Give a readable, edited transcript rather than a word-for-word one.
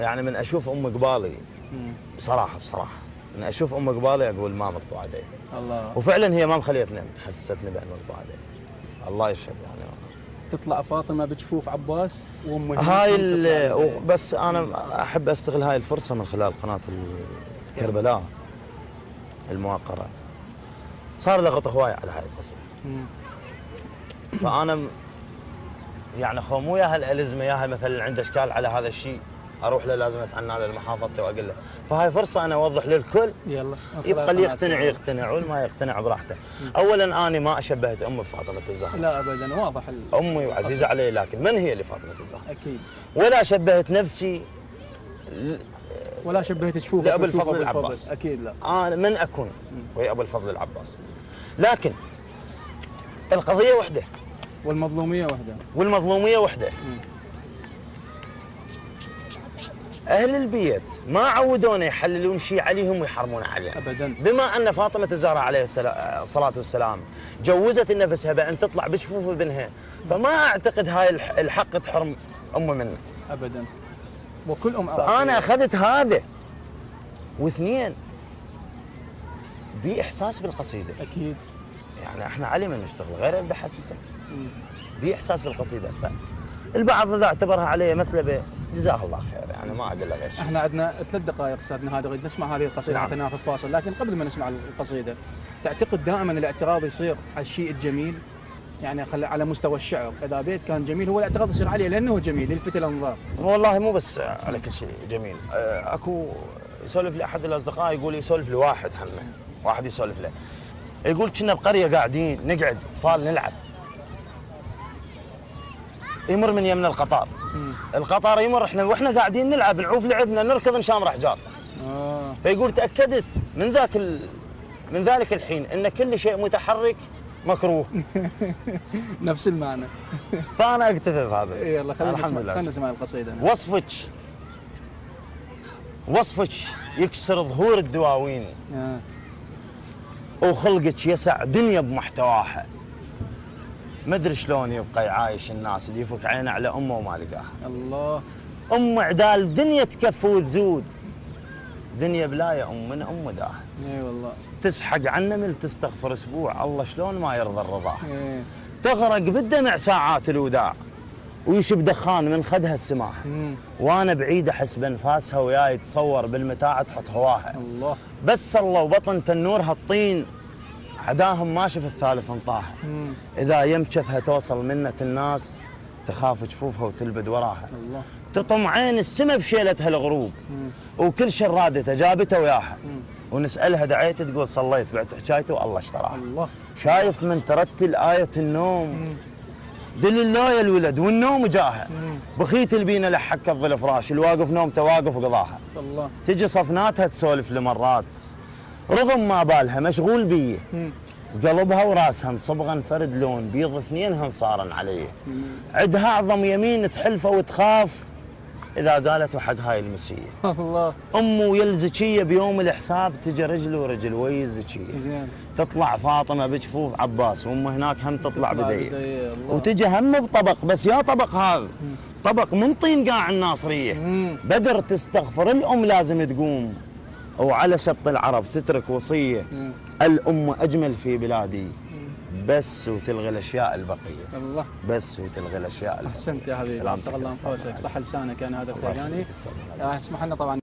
يعني من اشوف ام قبالي بصراحه من اشوف ام قبالي اقول ما مقطوع يدي. الله. وفعلا هي ما مخليتني، حسستني بان مقطوع يدي. الله يشهد يعني. تطلع فاطمه بجفوف عباس وام هاي بس انا احب استغل هاي الفرصه من خلال قناه كربلاء المواقره. صار لغط هواي على هاي القصه. فانا يعني مو يا هالالزمه يا مثلا عنده اشكال على هذا الشيء اروح له لازم اتعنى له لمحافظته واقول له، فهاي فرصه انا اوضح للكل. يلا يبقى اللي يقتنع والما يقتنع براحته. اولا انا ما اشبهت امي بفاطمه الزهراء. لا ابدا، واضح. امي وعزيزه علي، لكن من هي اللي فاطمه الزهراء؟ اكيد. ولا شبهت نفسي ولا شبهت جفوفك لابو الفضل العباس. اكيد لا. انا من اكون وهي ابو الفضل العباس. لكن القضيه وحده والمظلوميه وحده. اهل البيت ما عودونا يحللون شيء عليهم ويحرمون عليه ابدا. بما ان فاطمه الزهراء عليه الصلاه والسلام جوزت نفسها بان تطلع بشفوف ابنها، فما اعتقد هاي الحق تحرم امه منه ابدا. وكل فانا اخذت هذا. واثنين، باحساس بالقصيده. اكيد. يعني احنا علي من نشتغل غير اللي بحسسه باحساس بالقصيده. فالبعض اذا اعتبرها علي مثلبه جزاه الله خير، يعني ما اقول له غير شيء. احنا عندنا 3 دقائق استاذ نهاد، نريد نسمع هذه القصيده حتى ناخذ فاصل، لكن قبل ما نسمع القصيده، تعتقد دائما الاعتراض يصير على الشيء الجميل؟ يعني على مستوى الشعر، اذا بيت كان جميل هو الاعتراض يصير عليه لانه جميل يلفت الانظار. والله مو بس على كل شيء جميل، اكو يسولف لي احد الاصدقاء يقول يسولف لي واحد يسولف له، يقول كنا بقريه قاعدين نقعد اطفال نلعب، يمر من يمنا القطار يمر، واحنا قاعدين نلعب نعوف لعبنا نركض نشامر احجار. فيقول تاكدت من ذلك الحين ان كل شيء متحرك مكروه. نفس المعنى. فانا اكتفي بهذا. يلا خلينا نسمع القصيده. وصفك يكسر ظهور الدواوين. وخلقك يسع دنيا بمحتواها. ما ادري شلون يبقى يعايش الناس اللي يفك عينه على امه وما لقاها. الله. عدال دنيا تكفي وتزود. دنيا بلايه من داها. اي والله. تسحق عن نمل تستغفر اسبوع، الله شلون ما يرضى الرضا. تغرق بالدمع ساعات الوداع. ويشب دخان من خدها السماح. وانا بعيد احس بانفاسها وياي تصور بالمتاع تحط هواها. الله. بس الله وبطن تنورها الطين عداهم ما شف الثالث انطاها. اذا يمشفها توصل منة الناس تخاف جفوفها وتلبد وراها. الله. تطم عين السما بشيلتها الغروب. وكل شرادته جابته وياها. ونسالها دعيت تقول صليت بعت حكايته والله اشتراها. الله. شايف من ترتل آية النوم دل الله يا الولد والنوم جاها. بخيت البينا لحك الظل فراش الواقف نومته واقف وقضاها. الله. تجي صفناتها تسولف لمرات رضم ما بالها مشغول بيه. قلبها وراسها صبغا فرد لون بيض اثنينهن صارن عليه. عدها اعظم يمين تحلفه وتخاف اذا قالت حق هاي المسيه. الله. امه يلزكيه بيوم الحساب تجي رجل ورجل ويزكيه. زين. تطلع فاطمه بجفوف عباس وامه هناك هم تطلع بديه. وتجي هم بطبق بس يا طبق هذا طبق من طين قاع الناصريه. بدر تستغفر الام لازم تقوم. وعلى شط العرب تترك وصيه الام اجمل في بلادي بس وتلغي الاشياء البقيه. الله. بس وتلغي الاشياء البقيه. احسنت يا حبيبي، الله انفاسك، صح لسانك. انا هذا الخيراني اسمح لنا طبعا